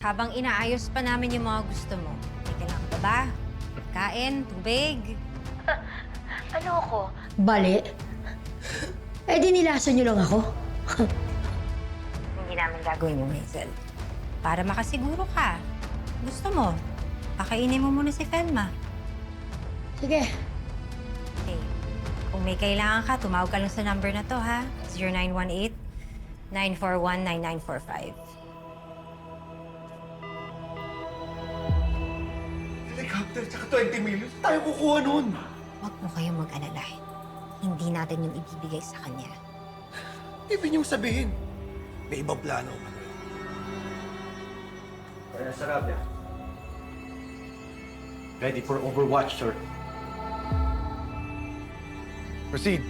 Habang inaayos pa namin yung mga gusto mo, may kailangan pa ba? Kain, tubig? Ano ako? Bali? Eh di nilasan niyo lang ako. Hindi namin gagawin yung Hazel. Para makasiguro ka. Gusto mo, pakainin mo muna si Felma. Sige. Okay. Kung may kailangan ka, tumawag ka lang sa number na to, ha? 0918-941-9945. Helicopter, tsaka 20 million. Saan tayo kukuha nun? Huwag mo kayong mag-alala. Hindi natin yung ibibigay sa kanya. Ibig niyong sabihin, may ibang plano. Kaya Sarabia. Ready for Overwatch, sir. Proceed.